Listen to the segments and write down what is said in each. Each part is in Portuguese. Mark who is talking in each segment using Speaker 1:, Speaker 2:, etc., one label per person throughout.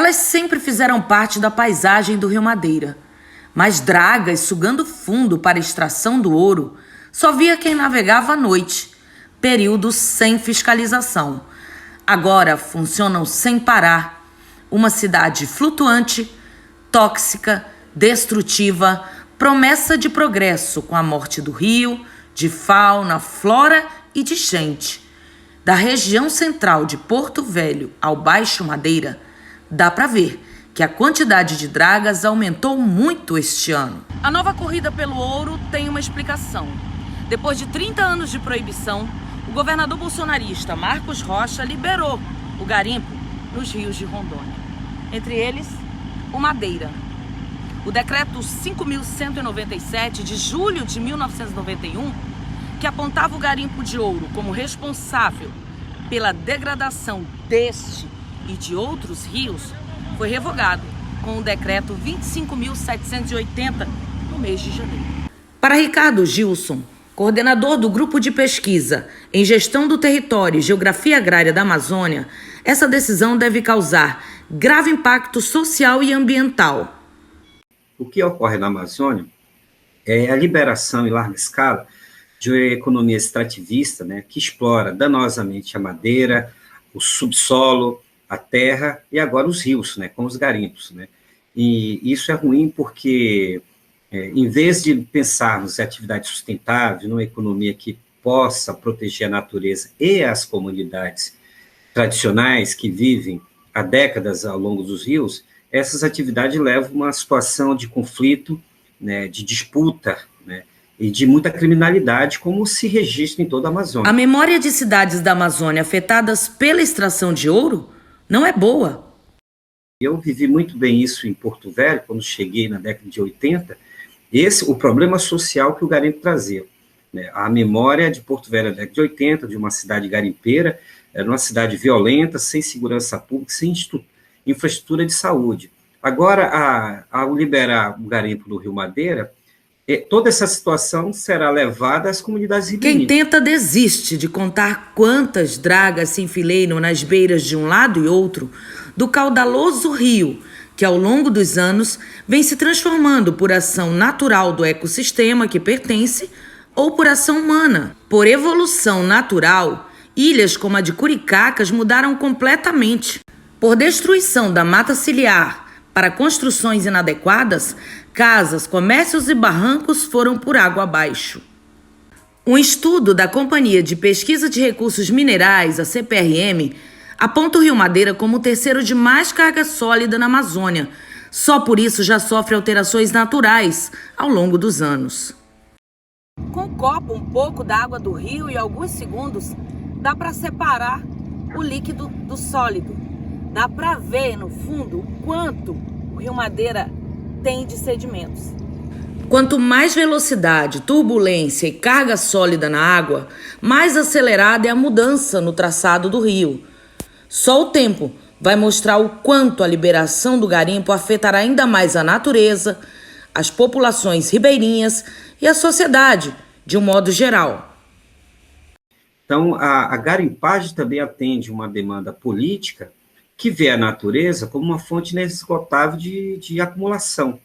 Speaker 1: Elas sempre fizeram parte da paisagem do Rio Madeira, mas dragas sugando fundo para a extração do ouro só via quem navegava à noite, período sem fiscalização. Agora funcionam sem parar. Uma cidade flutuante, tóxica, destrutiva, promessa de progresso com a morte do rio, de fauna, flora e de gente. Da região central de Porto Velho ao Baixo Madeira, dá para ver que a quantidade de dragas aumentou muito este ano. A nova corrida pelo ouro tem uma explicação. Depois de 30 anos de proibição, o governador bolsonarista Marcos Rocha liberou o garimpo nos rios de Rondônia. Entre eles, o Madeira. O decreto 5.197 de julho de 1991, que apontava o garimpo de ouro como responsável pela degradação deste e de outros rios, foi revogado com o decreto 25.780 no mês de janeiro. Para Ricardo Gilson, coordenador do Grupo de Pesquisa em Gestão do Território e Geografia Agrária da Amazônia, essa decisão deve causar grave impacto social e ambiental.
Speaker 2: O que ocorre na Amazônia é a liberação em larga escala de uma economia extrativista, que explora danosamente a madeira, o subsolo, a terra e agora os rios, com os garimpos. E isso é ruim porque, em vez de pensarmos em atividade sustentável, numa economia que possa proteger a natureza e as comunidades tradicionais que vivem há décadas ao longo dos rios, essas atividades levam a uma situação de conflito, de disputa, e de muita criminalidade, como se registra em toda a Amazônia.
Speaker 1: A memória de cidades da Amazônia afetadas pela extração de ouro não é boa.
Speaker 2: Eu vivi muito bem isso em Porto Velho, quando cheguei na década de 80, o problema social que o garimpo trazia. A memória de Porto Velho na década de 80, de uma cidade garimpeira, era uma cidade violenta, sem segurança pública, sem infraestrutura de saúde. Agora, ao liberar o garimpo do Rio Madeira, toda essa situação será levada às comunidades ribeirinhas.
Speaker 1: Quem tenta desiste de contar quantas dragas se enfileiram nas beiras de um lado e outro do caudaloso rio, que ao longo dos anos vem se transformando por ação natural do ecossistema que pertence ou por ação humana. Por evolução natural, ilhas como a de Curicacas mudaram completamente. Por destruição da mata ciliar para construções inadequadas, casas, comércios e barrancos foram por água abaixo. Um estudo da Companhia de Pesquisa de Recursos Minerais, a CPRM, aponta o Rio Madeira como o terceiro de mais carga sólida na Amazônia. Só por isso já sofre alterações naturais ao longo dos anos. Com o copo, um pouco da água do rio e alguns segundos, dá para separar o líquido do sólido. Dá para ver no fundo o quanto o Rio Madeira tem de sedimentos. Quanto mais velocidade, turbulência e carga sólida na água, mais acelerada é a mudança no traçado do rio. Só o tempo vai mostrar o quanto a liberação do garimpo afetará ainda mais a natureza, as populações ribeirinhas e a sociedade, de um modo geral.
Speaker 2: Então, a garimpagem também atende uma demanda política que vê a natureza como uma fonte inesgotável de acumulação.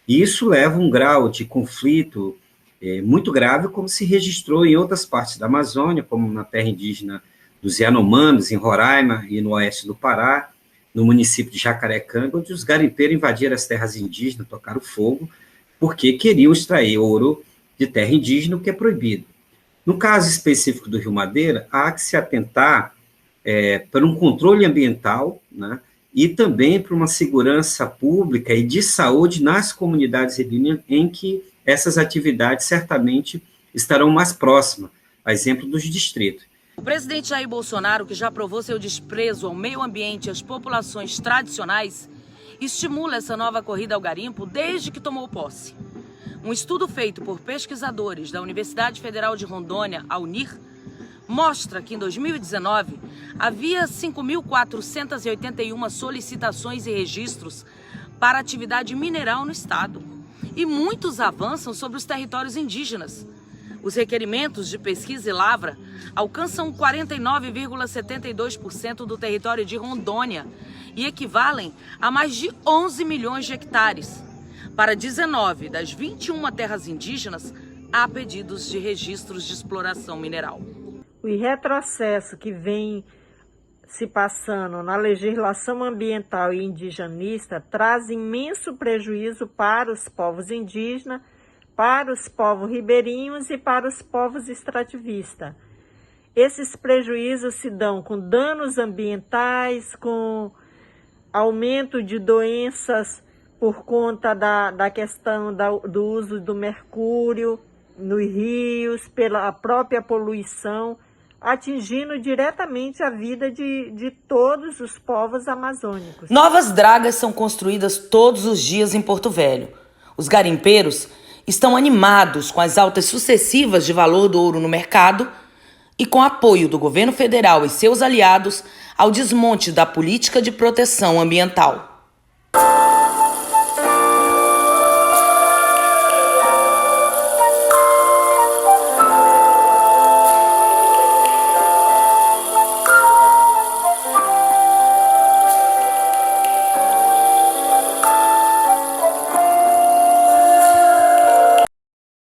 Speaker 2: E isso leva a um grau de conflito muito grave, como se registrou em outras partes da Amazônia, como na terra indígena dos Yanomamis, em Roraima e no oeste do Pará, no município de Jacarecanga, onde os garimpeiros invadiram as terras indígenas, tocaram fogo, porque queriam extrair ouro de terra indígena, o que é proibido. No caso específico do Rio Madeira, há que se atentar para um controle ambiental, e também para uma segurança pública e de saúde nas comunidades ribeirinhas, em que essas atividades certamente estarão mais próximas, a exemplo dos distritos.
Speaker 1: O presidente Jair Bolsonaro, que já provou seu desprezo ao meio ambiente e às populações tradicionais, estimula essa nova corrida ao garimpo desde que tomou posse. Um estudo feito por pesquisadores da Universidade Federal de Rondônia, a UNIR, mostra que em 2019 havia 5.481 solicitações e registros para atividade mineral no estado. E muitos avançam sobre os territórios indígenas. Os requerimentos de pesquisa e lavra alcançam 49,72% do território de Rondônia e equivalem a mais de 11 milhões de hectares. Para 19 das 21 terras indígenas, há pedidos de registros de exploração mineral.
Speaker 3: O retrocesso que vem se passando na legislação ambiental e indigenista traz imenso prejuízo para os povos indígenas, para os povos ribeirinhos e para os povos extrativistas. Esses prejuízos se dão com danos ambientais, com aumento de doenças por conta da questão do uso do mercúrio nos rios, pela própria poluição, atingindo diretamente a vida de todos os povos amazônicos.
Speaker 1: Novas dragas são construídas todos os dias em Porto Velho. Os garimpeiros estão animados com as altas sucessivas de valor do ouro no mercado e com apoio do governo federal e seus aliados ao desmonte da política de proteção ambiental.